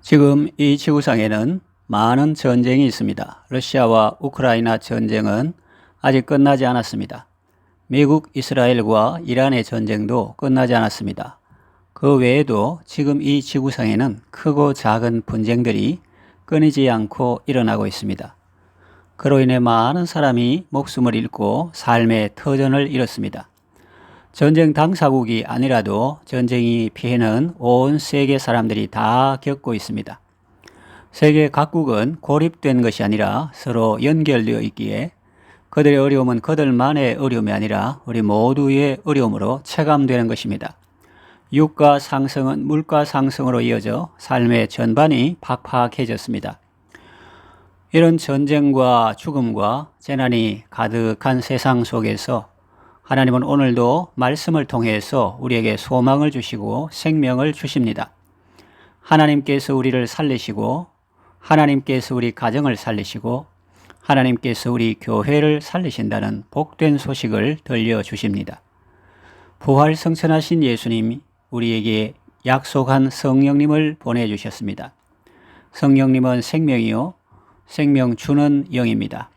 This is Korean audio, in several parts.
지금 이 지구상에는 많은 전쟁이 있습니다. 러시아와 우크라이나 전쟁은 아직 끝나지 않았습니다. 미국, 이스라엘과 이란의 전쟁도 끝나지 않았습니다. 그 외에도 지금 이 지구상에는 크고 작은 분쟁들이 끊이지 않고 일어나고 있습니다. 그로 인해 많은 사람이 목숨을 잃고 삶의 터전을 잃었습니다. 전쟁 당사국이 아니라도 전쟁의 피해는 온 세계 사람들이 다 겪고 있습니다. 세계 각국은 고립된 것이 아니라 서로 연결되어 있기에 그들의 어려움은 그들만의 어려움이 아니라 우리 모두의 어려움으로 체감되는 것입니다. 유가 상승은 물가 상승으로 이어져 삶의 전반이 팍팍해졌습니다. 이런 전쟁과 죽음과 재난이 가득한 세상 속에서 하나님은 오늘도 말씀을 통해서 우리에게 소망을 주시고 생명을 주십니다. 하나님께서 우리를 살리시고 하나님께서 우리 가정을 살리시고 하나님께서 우리 교회를 살리신다는 복된 소식을 들려주십니다. 부활 승천하신 예수님이 우리에게 약속한 성령님을 보내주셨습니다. 성령님은 생명이요 생명 주는 영입니다.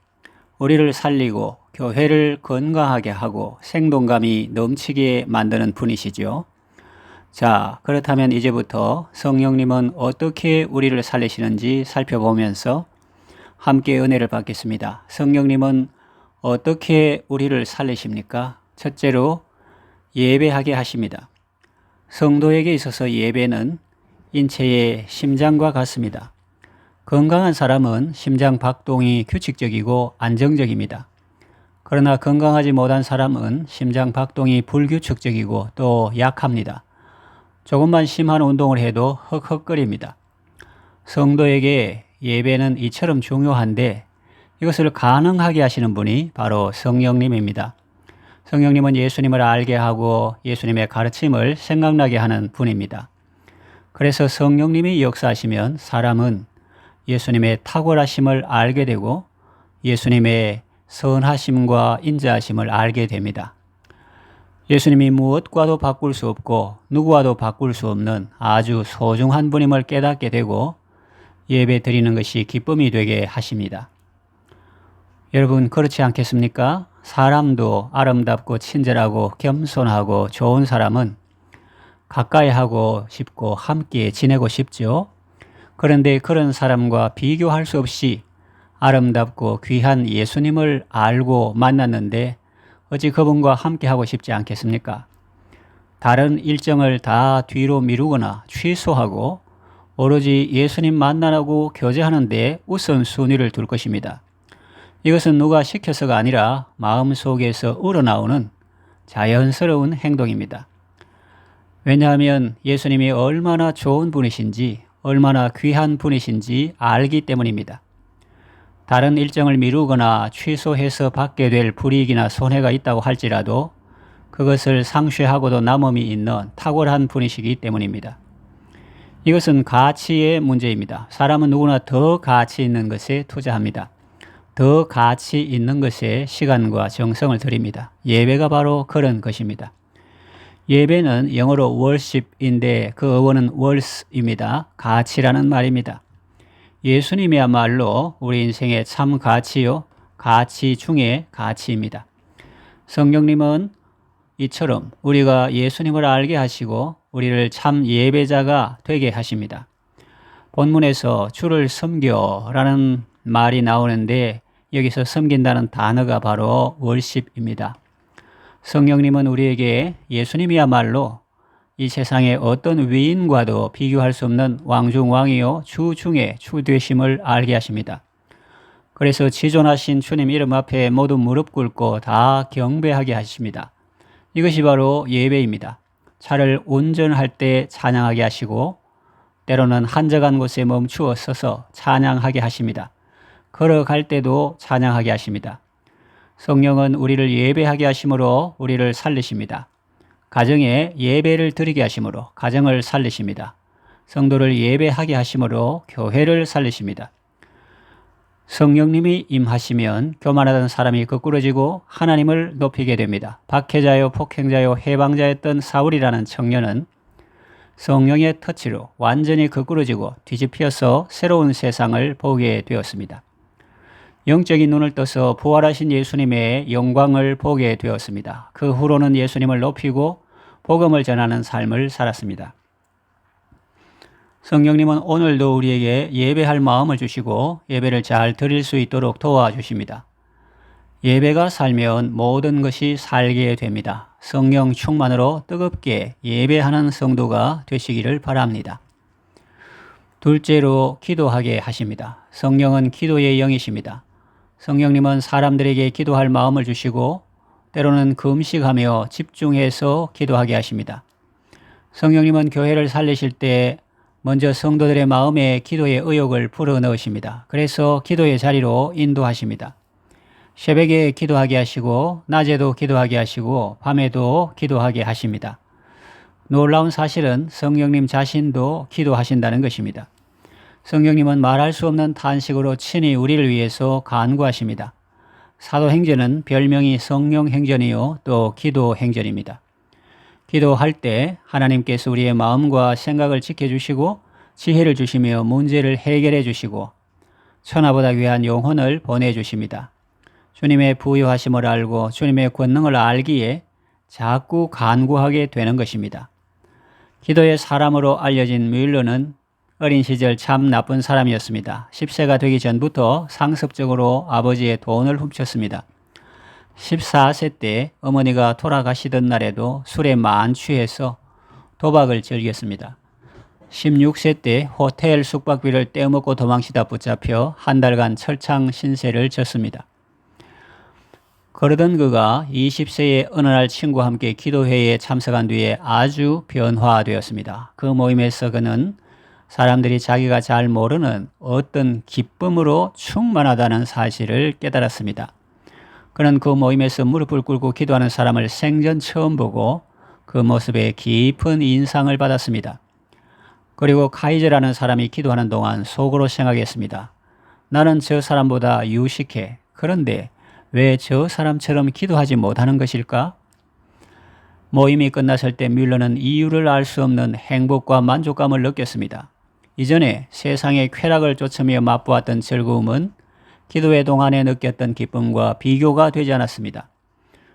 우리를 살리고 교회를 건강하게 하고 생동감이 넘치게 만드는 분이시죠. 자, 그렇다면 이제부터 성령님은 어떻게 우리를 살리시는지 살펴보면서 함께 은혜를 받겠습니다. 성령님은 어떻게 우리를 살리십니까? 첫째로 예배하게 하십니다. 성도에게 있어서 예배는 인체의 심장과 같습니다. 건강한 사람은 심장 박동이 규칙적이고 안정적입니다. 그러나 건강하지 못한 사람은 심장 박동이 불규칙적이고 또 약합니다. 조금만 심한 운동을 해도 헉헉거립니다. 성도에게 예배는 이처럼 중요한데 이것을 가능하게 하시는 분이 바로 성령님입니다. 성령님은 예수님을 알게 하고 예수님의 가르침을 생각나게 하는 분입니다. 그래서 성령님이 역사하시면 사람은 예수님의 탁월하심을 알게 되고 예수님의 선하심과 인자하심을 알게 됩니다. 예수님이 무엇과도 바꿀 수 없고 누구와도 바꿀 수 없는 아주 소중한 분임을 깨닫게 되고 예배 드리는 것이 기쁨이 되게 하십니다. 여러분 그렇지 않겠습니까? 사람도 아름답고 친절하고 겸손하고 좋은 사람은 가까이 하고 싶고 함께 지내고 싶죠. 그런데 그런 사람과 비교할 수 없이 아름답고 귀한 예수님을 알고 만났는데 어찌 그분과 함께 하고 싶지 않겠습니까? 다른 일정을 다 뒤로 미루거나 취소하고 오로지 예수님 만나고 교제하는 데 우선순위를 둘 것입니다. 이것은 누가 시켜서가 아니라 마음속에서 우러나오는 자연스러운 행동입니다. 왜냐하면 예수님이 얼마나 좋은 분이신지 얼마나 귀한 분이신지 알기 때문입니다. 다른 일정을 미루거나 취소해서 받게 될 불이익이나 손해가 있다고 할지라도 그것을 상쇄하고도 남음이 있는 탁월한 분이시기 때문입니다. 이것은 가치의 문제입니다. 사람은 누구나 더 가치 있는 것에 투자합니다. 더 가치 있는 것에 시간과 정성을 들입니다. 예배가 바로 그런 것입니다. 예배는 영어로 worship인데 그 어원은 worth입니다. 가치라는 말입니다. 예수님이야말로 우리 인생의 참 가치요, 가치 중에 가치입니다. 성령님은 이처럼 우리가 예수님을 알게 하시고 우리를 참 예배자가 되게 하십니다. 본문에서 주를 섬겨라는 말이 나오는데 여기서 섬긴다는 단어가 바로 worship입니다. 성령님은 우리에게 예수님이야말로 이 세상의 어떤 위인과도 비교할 수 없는 왕중왕이요 주 중에 주 되심을 알게 하십니다. 그래서 지존하신 주님 이름 앞에 모두 무릎 꿇고 다 경배하게 하십니다. 이것이 바로 예배입니다. 차를 운전할 때 찬양하게 하시고 때로는 한적한 곳에 멈추어 서서 찬양하게 하십니다. 걸어갈 때도 찬양하게 하십니다. 성령은 우리를 예배하게 하심으로 우리를 살리십니다. 가정에 예배를 드리게 하심으로 가정을 살리십니다. 성도를 예배하게 하심으로 교회를 살리십니다. 성령님이 임하시면 교만하던 사람이 거꾸러지고 하나님을 높이게 됩니다. 박해자요 폭행자요 해방자였던 사울이라는 청년은 성령의 터치로 완전히 거꾸러지고 뒤집혀서 새로운 세상을 보게 되었습니다. 영적인 눈을 떠서 부활하신 예수님의 영광을 보게 되었습니다. 그 후로는 예수님을 높이고 복음을 전하는 삶을 살았습니다. 성령님은 오늘도 우리에게 예배할 마음을 주시고 예배를 잘 드릴 수 있도록 도와주십니다. 예배가 살면 모든 것이 살게 됩니다. 성령 충만으로 뜨겁게 예배하는 성도가 되시기를 바랍니다. 둘째로 기도하게 하십니다. 성령은 기도의 영이십니다. 성령님은 사람들에게 기도할 마음을 주시고 때로는 금식하며 집중해서 기도하게 하십니다. 성령님은 교회를 살리실 때 먼저 성도들의 마음에 기도의 의욕을 불어넣으십니다. 그래서 기도의 자리로 인도하십니다. 새벽에 기도하게 하시고 낮에도 기도하게 하시고 밤에도 기도하게 하십니다. 놀라운 사실은 성령님 자신도 기도하신다는 것입니다. 성령님은 말할 수 없는 탄식으로 친히 우리를 위해서 간구하십니다. 사도행전은 별명이 성령행전이요 또 기도행전입니다. 기도할 때 하나님께서 우리의 마음과 생각을 지켜주시고 지혜를 주시며 문제를 해결해 주시고 천하보다 귀한 영혼을 보내주십니다. 주님의 부요하심을 알고 주님의 권능을 알기에 자꾸 간구하게 되는 것입니다. 기도의 사람으로 알려진 뮬러는 어린 시절 참 나쁜 사람이었습니다. 10세가 되기 전부터 상습적으로 아버지의 돈을 훔쳤습니다. 14세 때 어머니가 돌아가시던 날에도 술에 만취해서 도박을 즐겼습니다. 16세 때 호텔 숙박비를 떼어먹고 도망치다 붙잡혀 한 달간 철창 신세를 졌습니다. 그러던 그가 20세의 어느 날 친구와 함께 기도회에 참석한 뒤에 아주 변화되었습니다. 그 모임에서 그는 사람들이 자기가 잘 모르는 어떤 기쁨으로 충만하다는 사실을 깨달았습니다. 그는 그 모임에서 무릎을 꿇고 기도하는 사람을 생전 처음 보고 그 모습에 깊은 인상을 받았습니다. 그리고 카이저라는 사람이 기도하는 동안 속으로 생각했습니다. 나는 저 사람보다 유식해. 그런데 왜 저 사람처럼 기도하지 못하는 것일까? 모임이 끝났을 때 뮬러는 이유를 알 수 없는 행복과 만족감을 느꼈습니다. 이전에 세상의 쾌락을 쫓으며 맛보았던 즐거움은 기도의 동안에 느꼈던 기쁨과 비교가 되지 않았습니다.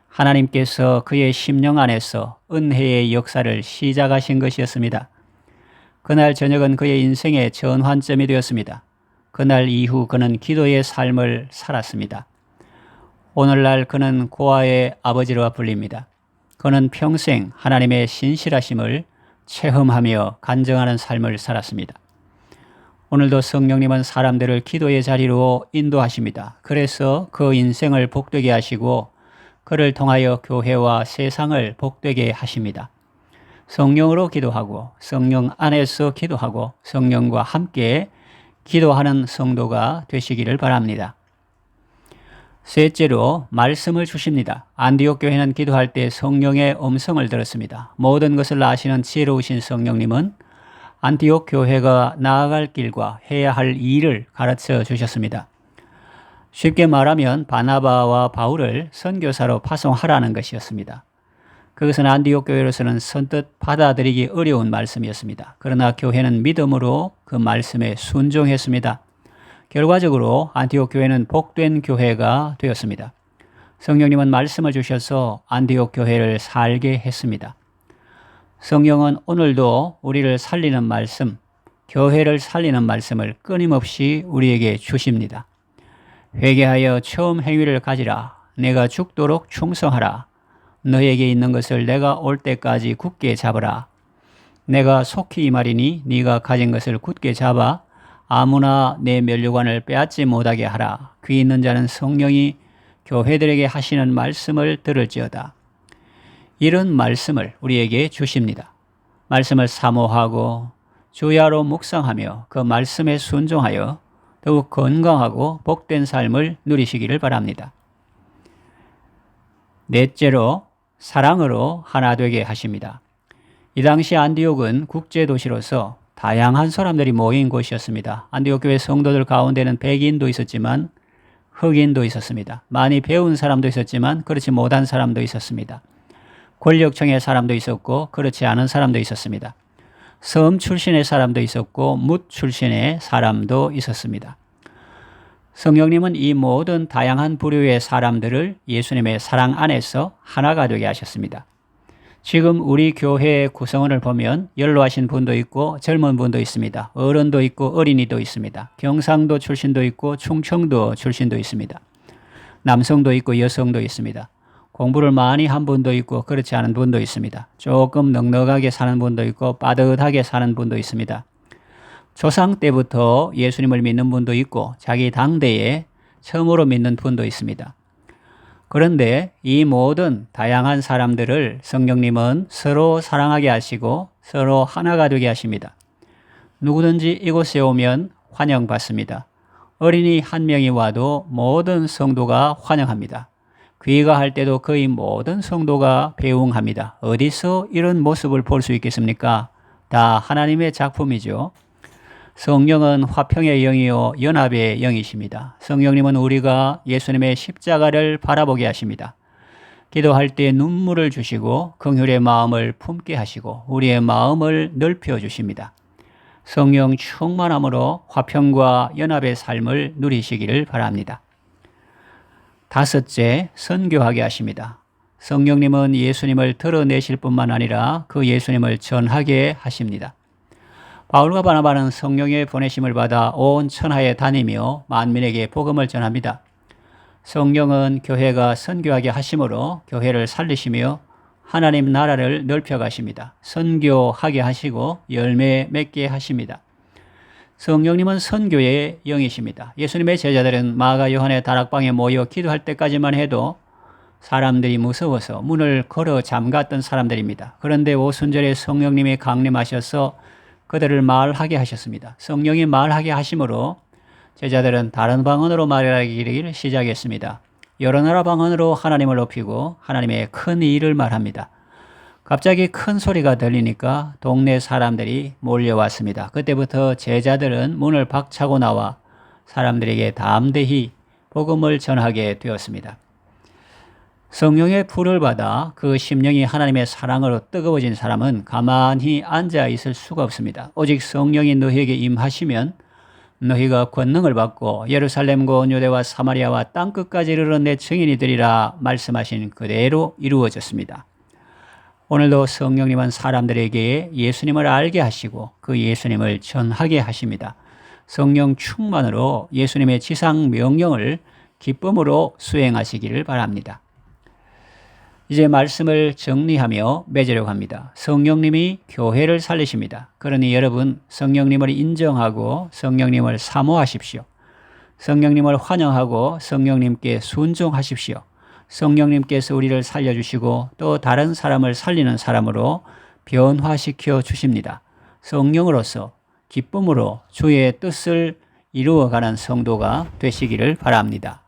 하나님께서 그의 심령 안에서 은혜의 역사를 시작하신 것이었습니다. 그날 저녁은 그의 인생의 전환점이 되었습니다. 그날 이후 그는 기도의 삶을 살았습니다. 오늘날 그는 고아의 아버지로 불립니다. 그는 평생 하나님의 신실하심을 체험하며 간증하는 삶을 살았습니다. 오늘도 성령님은 사람들을 기도의 자리로 인도하십니다. 그래서 그 인생을 복되게 하시고 그를 통하여 교회와 세상을 복되게 하십니다. 성령으로 기도하고 성령 안에서 기도하고 성령과 함께 기도하는 성도가 되시기를 바랍니다. 셋째로 말씀을 주십니다. 안디옥 교회는 기도할 때 성령의 음성을 들었습니다. 모든 것을 아시는 지혜로우신 성령님은 안디옥 교회가 나아갈 길과 해야 할 일을 가르쳐 주셨습니다. 쉽게 말하면 바나바와 바울을 선교사로 파송하라는 것이었습니다. 그것은 안디옥 교회로서는 선뜻 받아들이기 어려운 말씀이었습니다. 그러나 교회는 믿음으로 그 말씀에 순종했습니다. 결과적으로 안디옥 교회는 복된 교회가 되었습니다. 성령님은 말씀을 주셔서 안디옥 교회를 살게 했습니다. 성령은 오늘도 우리를 살리는 말씀, 교회를 살리는 말씀을 끊임없이 우리에게 주십니다. 회개하여 처음 행위를 가지라. 내가 죽도록 충성하라. 너에게 있는 것을 내가 올 때까지 굳게 잡으라. 내가 속히 이 말이니 네가 가진 것을 굳게 잡아 아무나 내 면류관을 빼앗지 못하게 하라. 귀 있는 자는 성령이 교회들에게 하시는 말씀을 들을지어다. 이런 말씀을 우리에게 주십니다. 말씀을 사모하고 주야로 묵상하며 그 말씀에 순종하여 더욱 건강하고 복된 삶을 누리시기를 바랍니다. 넷째로 사랑으로 하나 되게 하십니다. 이 당시 안디옥은 국제도시로서 다양한 사람들이 모인 곳이었습니다. 안디옥 교회 성도들 가운데는 백인도 있었지만 흑인도 있었습니다. 많이 배운 사람도 있었지만 그렇지 못한 사람도 있었습니다. 권력층의 사람도 있었고 그렇지 않은 사람도 있었습니다. 섬 출신의 사람도 있었고 뭇 출신의 사람도 있었습니다. 성령님은 이 모든 다양한 부류의 사람들을 예수님의 사랑 안에서 하나가 되게 하셨습니다. 지금 우리 교회의 구성원을 보면 연로하신 분도 있고 젊은 분도 있습니다. 어른도 있고 어린이도 있습니다. 경상도 출신도 있고 충청도 출신도 있습니다. 남성도 있고 여성도 있습니다. 공부를 많이 한 분도 있고 그렇지 않은 분도 있습니다. 조금 넉넉하게 사는 분도 있고 빠듯하게 사는 분도 있습니다. 조상 때부터 예수님을 믿는 분도 있고 자기 당대에 처음으로 믿는 분도 있습니다. 그런데 이 모든 다양한 사람들을 성령님은 서로 사랑하게 하시고 서로 하나가 되게 하십니다. 누구든지 이곳에 오면 환영받습니다. 어린이 한 명이 와도 모든 성도가 환영합니다. 귀가할 때도 거의 모든 성도가 배웅합니다. 어디서 이런 모습을 볼 수 있겠습니까? 다 하나님의 작품이죠. 성령은 화평의 영이요 연합의 영이십니다. 성령님은 우리가 예수님의 십자가를 바라보게 하십니다. 기도할 때 눈물을 주시고 긍휼의 마음을 품게 하시고 우리의 마음을 넓혀 주십니다. 성령 충만함으로 화평과 연합의 삶을 누리시기를 바랍니다. 다섯째, 선교하게 하십니다. 성령님은 예수님을 드러내실 뿐만 아니라 그 예수님을 전하게 하십니다. 바울과 바나바는 성령의 보내심을 받아 온 천하에 다니며 만민에게 복음을 전합니다. 성령은 교회가 선교하게 하심으로 교회를 살리시며 하나님 나라를 넓혀 가십니다. 선교하게 하시고 열매 맺게 하십니다. 성령님은 선교의 영이십니다. 예수님의 제자들은 마가 요한의 다락방에 모여 기도할 때까지만 해도 사람들이 무서워서 문을 걸어 잠갔던 사람들입니다. 그런데 오순절에 성령님이 강림하셔서 그들을 말하게 하셨습니다. 성령이 말하게 하심으로 제자들은 다른 방언으로 말하기를 시작했습니다. 여러 나라 방언으로 하나님을 높이고 하나님의 큰 일을 말합니다. 갑자기 큰 소리가 들리니까 동네 사람들이 몰려왔습니다. 그때부터 제자들은 문을 박차고 나와 사람들에게 담대히 복음을 전하게 되었습니다. 성령의 불을 받아 그 심령이 하나님의 사랑으로 뜨거워진 사람은 가만히 앉아 있을 수가 없습니다. 오직 성령이 너희에게 임하시면 너희가 권능을 받고 예루살렘과 온 유대와 사마리아와 땅끝까지 이르러 내 증인이 되리라 말씀하신 그대로 이루어졌습니다. 오늘도 성령님은 사람들에게 예수님을 알게 하시고 그 예수님을 전하게 하십니다. 성령 충만으로 예수님의 지상 명령을 기쁨으로 수행하시기를 바랍니다. 이제 말씀을 정리하며 맺으려고 합니다. 성령님이 교회를 살리십니다. 그러니 여러분 성령님을 인정하고 성령님을 사모하십시오. 성령님을 환영하고 성령님께 순종하십시오. 성령님께서 우리를 살려주시고 또 다른 사람을 살리는 사람으로 변화시켜 주십니다. 성령으로서 기쁨으로 주의 뜻을 이루어가는 성도가 되시기를 바랍니다.